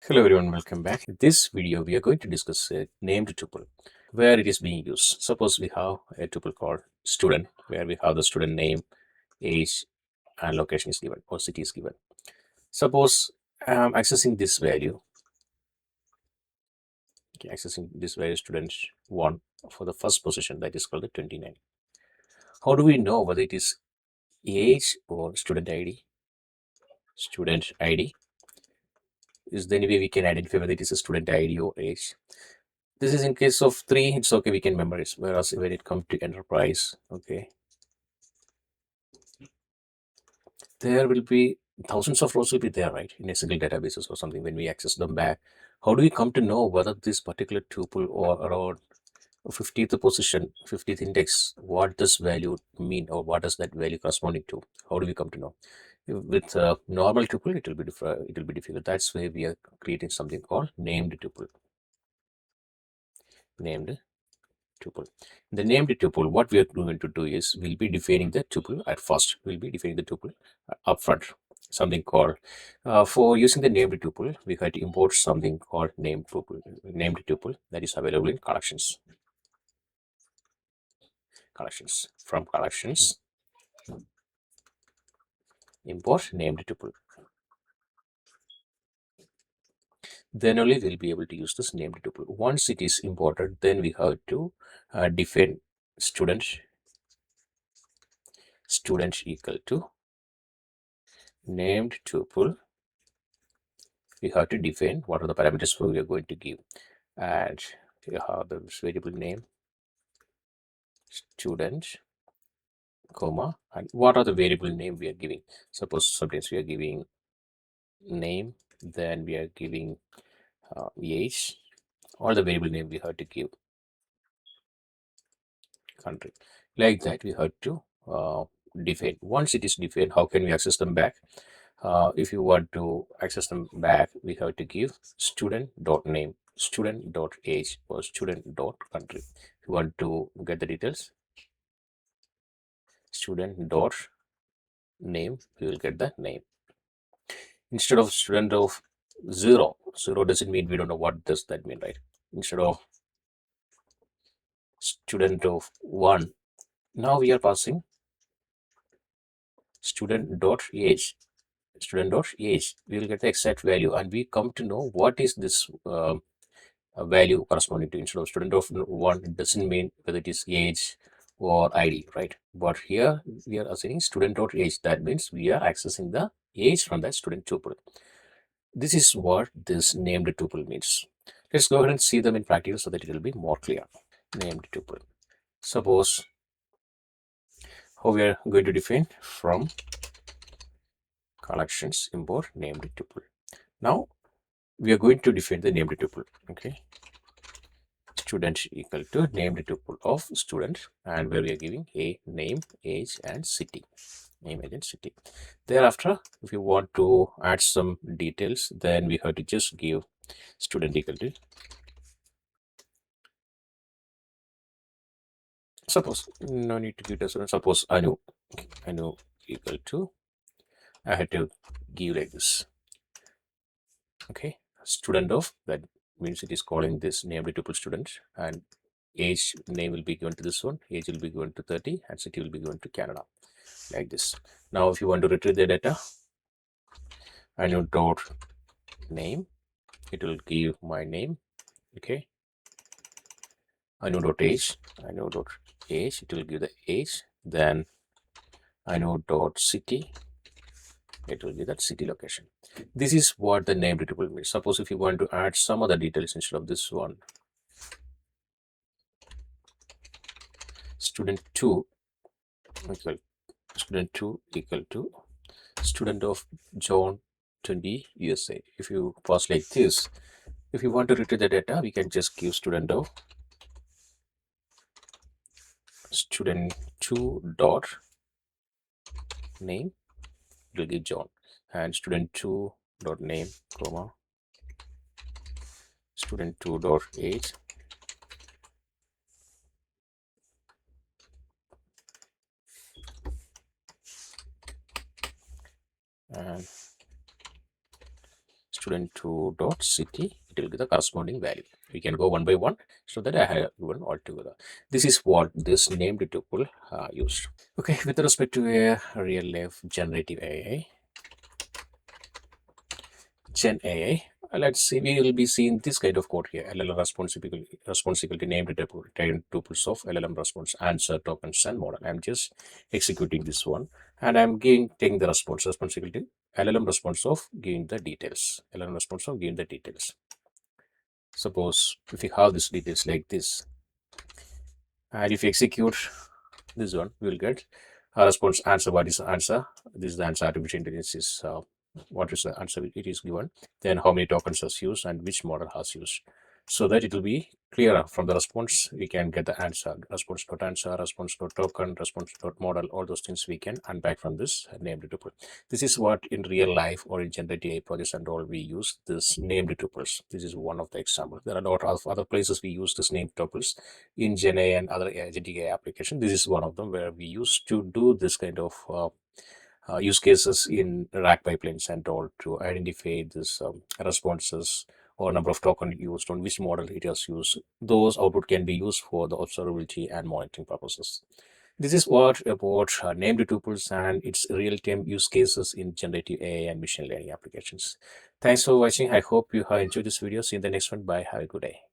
Hello everyone, welcome back. In this video, we are going to discuss a named tuple, where it is being used. Suppose we have a tuple called student, where we have the student name, age, and location is given, or city is given. Suppose I'm accessing this value, accessing this value student 1 for the first position, that is called the 29. How do we know whether it is age or student ID? Student ID. Is there any way we can identify whether it is a student ID or age? This is in case of 3, it's okay, we can memorize. Whereas when it comes to enterprise, okay, there will be thousands of rows will be there, right, in a single databases or something. When we access them back, how do we come to know whether this particular tuple or around 50th position, 50th index, what does value mean, or what does that value corresponding to? How do we come to know? With normal tuple, it will be different. It will be difficult. That's why we are creating something called named tuple. Named tuple. The named tuple, what we are going to do is we'll be defining the tuple at first. We'll be defining the tuple upfront. Something called for using the named tuple, we had to import something called named tuple that is available in collections. From collections, import named tuple. Then only we'll be able to use this named tuple. Once it is imported, then we have to define student equal to named tuple. We have to define what are the parameters we are going to give, and you have the variable name student comma, and what are the variable name we are giving. Suppose sometimes we are giving name, then we are giving age, or the variable name we have to give country. Like that we have to define. Once it is defined, how can we access them back? If you want to access them back, we have to give student.name, student.age, or student.country. If you want to get the details, student.name, we will get the name. Instead of student of 0, 0 doesn't mean we don't know what does that mean, right? Instead of student of 1, now we are passing student.age. Student.age, we will get the exact value, and we come to know what is this value corresponding to. Instead of student of 1, it doesn't mean whether it is age or ID, right? But here we are assigning student.age. That means we are accessing the age from that student tuple. This is what this named tuple means. Let's go ahead and see them in practice so that it will be more clear. Named tuple. Suppose how we are going to define from collections import named tuple. Now we are going to define the named tuple. Okay, student equal to named tuple of student, and where we are giving a name, age, and city. Name, age, and city. Thereafter, if you want to add some details, then we have to just give student equal to, suppose no need to give the student. Suppose Anu equal to, I had to give like this. Okay, student of, that means it is calling this named tuple student, and age name will be given to this one, age will be given to 30, and city will be given to Canada, like this. Now if you want to retrieve the data, Anu dot name, it will give my name. Okay, Anu dot age, it will give the age. Then Anu dot city, it will give that city location. This is what the named tuple means. Suppose if you want to add some other details instead of this one, student 2 equal to student of John 20 USA. If you pass like this, if you want to retrieve the data, we can just give student of student 2 dot name, it will give John, and student 2 dot name comma student 2 dot age, and student2 dot city, it will be the corresponding value. We can go one by one so that I have given all together. This is what this named tuple used. Okay, with respect to a real life generative AI, Gen AI. Let's see, we will be seeing this kind of code here. LLM responsibility named tuples of LLM response, answer, tokens, and model. I'm just executing this one, and I'm taking the responsibility. LLM response of giving the details. LLM response of giving the details. Suppose if you have this details like this, and if you execute this one, we will get a response answer. What is the answer? This is the answer. Artificial intelligence is what is the answer it is given, then how many tokens has used and which model has used, so that it will be clearer from the response. We can get the answer, response dot answer, response dot token, response dot model, all those things we can unpack from this named tuple. This is what in real life or in generative AI projects and all we use this named tuples. This is one of the examples. There are a lot of other places we use this named tuples in Gen AI and other agentic AI application. This is one of them where we used to do this kind of use cases in rack pipelines and all to identify this responses or number of token used on which model it has used. Those output can be used for the observability and monitoring purposes. This is what about named tuples and its real-time use cases in generative AI and machine learning applications. Thanks for watching. I hope you have enjoyed this video. See you in the next one. Bye. Have a good day.